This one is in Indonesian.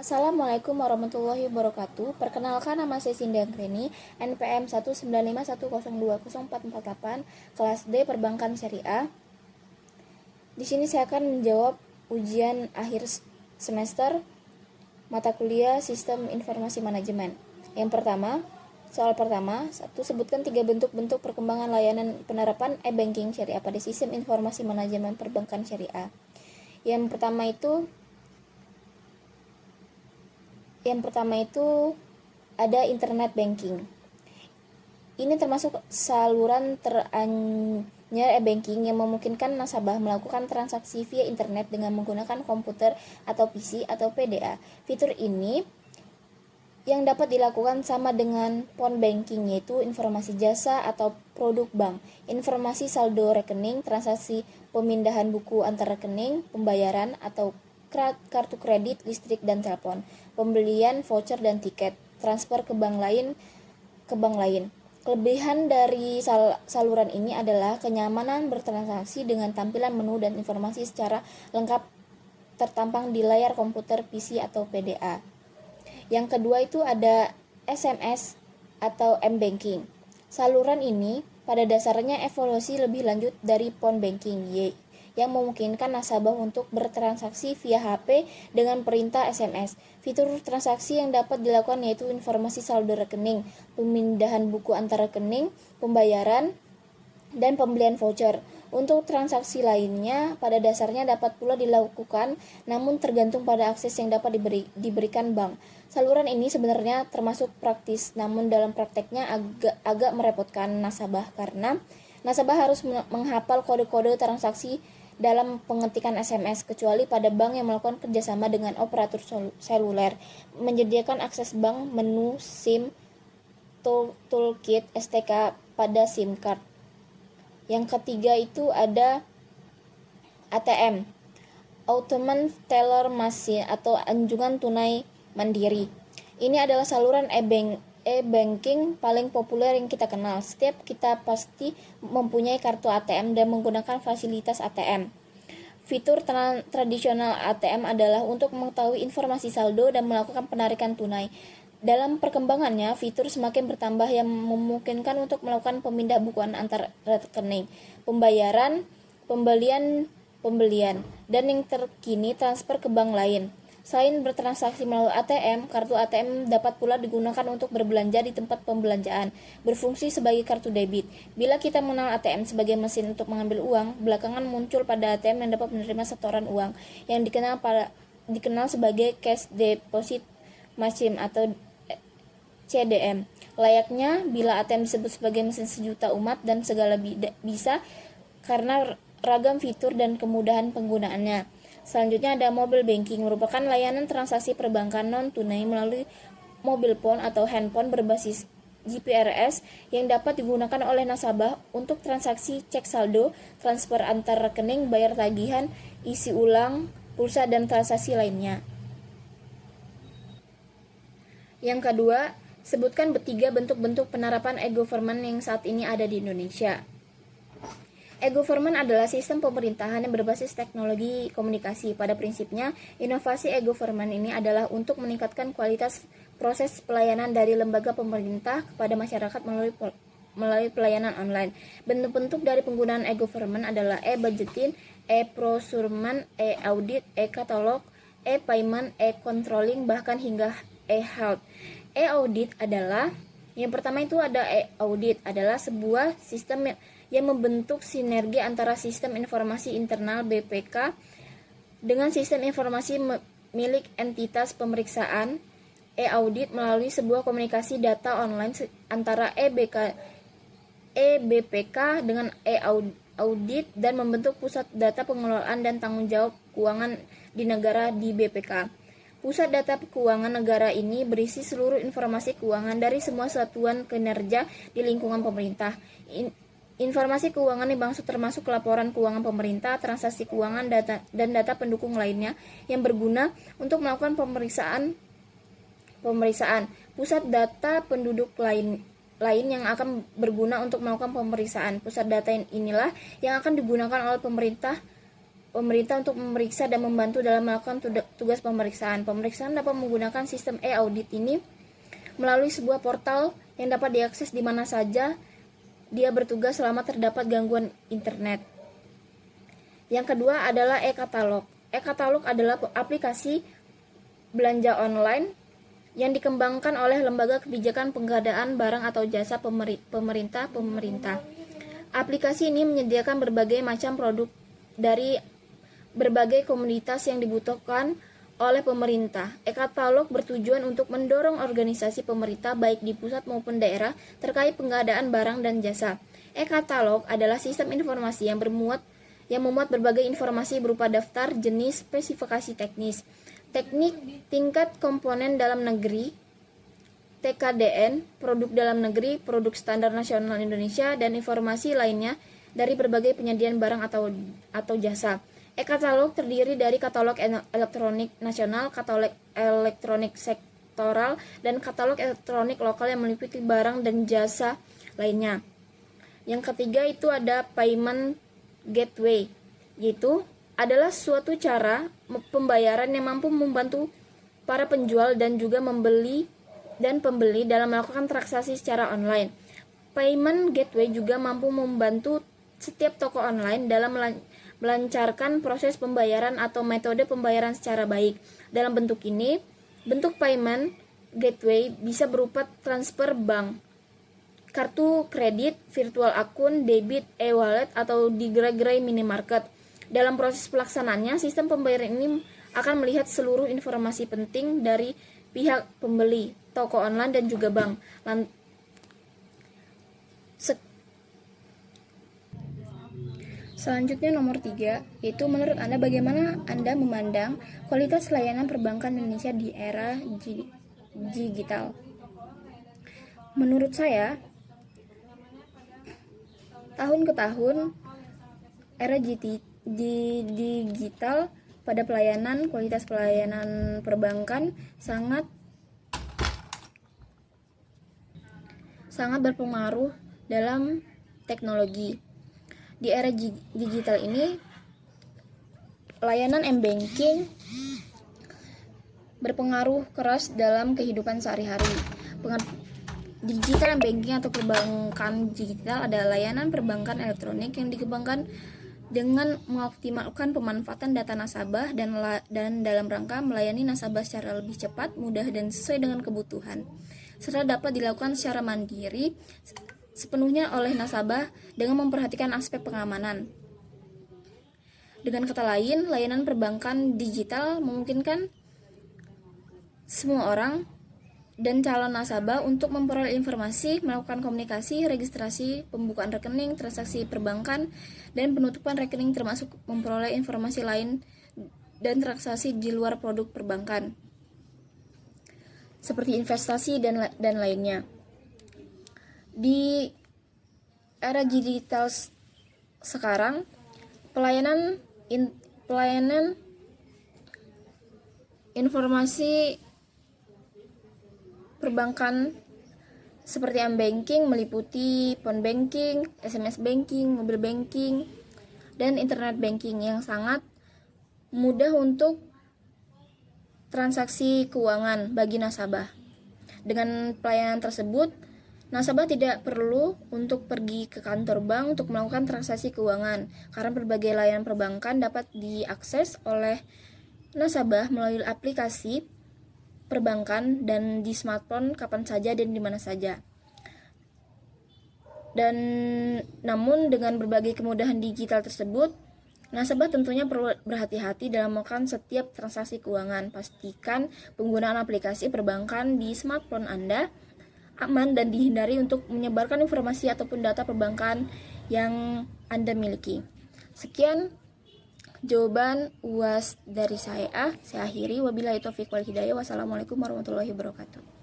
Assalamualaikum warahmatullahi wabarakatuh. Perkenalkan, nama saya Sinda Greni, NPM 19510204488, kelas D Perbankan Syariah. Di sini saya akan menjawab ujian akhir semester mata kuliah Sistem Informasi Manajemen. Yang pertama, soal pertama, sebutkan 3 bentuk-bentuk perkembangan layanan penerapan e-banking syariah pada Sistem Informasi Manajemen Perbankan Syariah. Yang pertama itu ada internet banking. Ini termasuk saluran teranyar e-banking yang memungkinkan nasabah melakukan transaksi via internet dengan menggunakan komputer atau PC atau PDA. Fitur ini yang dapat dilakukan sama dengan phone banking, yaitu informasi jasa atau produk bank, informasi saldo rekening, transaksi pemindahan buku antar rekening, pembayaran atau kartu kredit, listrik dan telepon, pembelian voucher dan tiket, transfer ke bank lain. Kelebihan dari saluran ini adalah kenyamanan bertransaksi dengan tampilan menu dan informasi secara lengkap tertampang di layar komputer, PC atau PDA. Yang kedua itu ada SMS atau M-Banking. Saluran ini pada dasarnya evolusi lebih lanjut dari phone banking, yang memungkinkan nasabah untuk bertransaksi via HP dengan perintah SMS. Fitur transaksi yang dapat dilakukan yaitu informasi saldo rekening, pemindahan buku antar rekening, pembayaran, dan pembelian voucher. Untuk transaksi lainnya pada dasarnya dapat pula dilakukan, namun tergantung pada akses yang dapat diberikan bank. Saluran ini sebenarnya termasuk praktis, namun dalam prakteknya agak merepotkan nasabah karena nasabah harus menghafal kode-kode transaksi dalam pengetikan SMS, kecuali pada bank yang melakukan kerjasama dengan operator seluler, menyediakan akses bank, menu, SIM, toolkit, STK pada SIM card. Yang ketiga itu ada ATM, Automated Teller Machine atau anjungan tunai mandiri. Ini adalah saluran e-banking paling populer yang kita kenal. Setiap kita pasti mempunyai kartu ATM dan menggunakan fasilitas ATM. Fitur tradisional ATM adalah untuk mengetahui informasi saldo dan melakukan penarikan tunai. Dalam perkembangannya, fitur semakin bertambah yang memungkinkan untuk melakukan pemindah bukuan antar rekening, pembayaran, pembelian, dan yang terkini transfer ke bank lain. Selain bertransaksi melalui ATM, kartu ATM dapat pula digunakan untuk berbelanja di tempat pembelanjaan, berfungsi sebagai kartu debit. Bila kita mengenal ATM sebagai mesin untuk mengambil uang, belakangan muncul pada ATM yang dapat menerima setoran uang, yang dikenal sebagai cash deposit machine atau CDM. Layaknya bila ATM disebut sebagai mesin sejuta umat dan segala bisa karena ragam fitur dan kemudahan penggunaannya. Selanjutnya ada mobile banking, merupakan layanan transaksi perbankan non-tunai melalui mobile phone atau handphone berbasis GPRS yang dapat digunakan oleh nasabah untuk transaksi cek saldo, transfer antar rekening, bayar tagihan, isi ulang, pulsa, dan transaksi lainnya. Yang kedua, sebutkan 3 bentuk-bentuk penerapan e-government yang saat ini ada di Indonesia. E-government adalah sistem pemerintahan yang berbasis teknologi komunikasi. Pada prinsipnya, inovasi e-government ini adalah untuk meningkatkan kualitas proses pelayanan dari lembaga pemerintah kepada masyarakat melalui pelayanan online. Bentuk-bentuk dari penggunaan e-government adalah e-budgeting, e-procurement, e-audit, e-katalog, e-payment, e-controlling, bahkan hingga e-health. E-audit adalah yang pertama itu ada e-audit adalah sebuah sistem yang membentuk sinergi antara sistem informasi internal BPK dengan sistem informasi milik entitas pemeriksaan. E-audit melalui sebuah komunikasi data online antara e-BPK dengan e-audit dan membentuk pusat data pengelolaan dan tanggung jawab keuangan di negara di BPK. Pusat data keuangan negara ini berisi seluruh informasi keuangan dari semua satuan kinerja di lingkungan pemerintah. Informasi keuangan yang termasuk laporan keuangan pemerintah, transaksi keuangan, dan data pendukung lainnya yang berguna untuk melakukan pemeriksaan. Pusat data penduduk lain yang akan berguna untuk melakukan pemeriksaan. Pusat data inilah yang akan digunakan oleh pemerintah pemerintah untuk memeriksa dan membantu dalam melakukan tugas pemeriksaan. Pemeriksaan dapat menggunakan sistem e-audit ini melalui sebuah portal yang dapat diakses di mana saja dia bertugas selama terdapat gangguan internet. Yang kedua adalah e-katalog. E-katalog adalah aplikasi belanja online yang dikembangkan oleh lembaga kebijakan pengadaan barang atau jasa pemerintah. Aplikasi ini menyediakan berbagai macam produk dari berbagai komoditas yang dibutuhkan oleh pemerintah. E-katalog bertujuan untuk mendorong organisasi pemerintah baik di pusat maupun daerah terkait pengadaan barang dan jasa. E-katalog adalah sistem informasi yang memuat berbagai informasi berupa daftar, jenis, spesifikasi teknis, teknik, tingkat komponen dalam negeri, TKDN, produk dalam negeri, produk standar nasional Indonesia, dan informasi lainnya dari berbagai penyediaan barang atau jasa. E-katalog terdiri dari katalog elektronik nasional, katalog elektronik sektoral, dan katalog elektronik lokal yang meliputi barang dan jasa lainnya. Yang ketiga itu ada payment gateway, yaitu adalah suatu cara pembayaran yang mampu membantu para penjual dan juga membeli dan pembeli dalam melakukan transaksi secara online. Payment gateway juga mampu membantu setiap toko online dalam melancarkan proses pembayaran atau metode pembayaran secara baik. Dalam bentuk ini, bentuk payment gateway bisa berupa transfer bank, kartu kredit, virtual akun, debit, e-wallet, atau di gerai-gerai minimarket. Dalam proses pelaksanaannya, sistem pembayaran ini akan melihat seluruh informasi penting dari pihak pembeli, toko online, dan juga bank. Selanjutnya nomor 3, yaitu menurut Anda bagaimana Anda memandang kualitas layanan perbankan Indonesia di era digital? Menurut saya, tahun ke tahun, era digital pada kualitas pelayanan perbankan sangat berpengaruh dalam teknologi. Di era digital ini, layanan m-banking berpengaruh keras dalam kehidupan sehari-hari. Digital m-banking atau perbankan digital adalah layanan perbankan elektronik yang dikembangkan dengan mengoptimalkan pemanfaatan data nasabah dan dalam rangka melayani nasabah secara lebih cepat, mudah, dan sesuai dengan kebutuhan, serta dapat dilakukan secara mandiri sepenuhnya oleh nasabah dengan memperhatikan aspek pengamanan. Dengan kata lain, layanan perbankan digital memungkinkan semua orang dan calon nasabah untuk memperoleh informasi, melakukan komunikasi, registrasi, pembukaan rekening, transaksi perbankan, dan penutupan rekening, termasuk memperoleh informasi lain dan transaksi di luar produk perbankan, seperti investasi dan lainnya. Di era digital sekarang, pelayanan informasi perbankan seperti m-banking meliputi phone banking, SMS banking, mobile banking, dan internet banking yang sangat mudah untuk transaksi keuangan bagi nasabah. Dengan pelayanan tersebut, nasabah tidak perlu untuk pergi ke kantor bank untuk melakukan transaksi keuangan, karena berbagai layanan perbankan dapat diakses oleh nasabah melalui aplikasi perbankan dan di smartphone kapan saja dan di mana saja. Namun dengan berbagai kemudahan digital tersebut, nasabah tentunya perlu berhati-hati dalam melakukan setiap transaksi keuangan. Pastikan penggunaan aplikasi perbankan di smartphone Anda aman dan dihindari untuk menyebarkan informasi ataupun data perbankan yang Anda miliki. Sekian jawaban UAS dari saya akhiri. Wabillahi taufiq wal hidayah. Wassalamualaikum warahmatullahi wabarakatuh.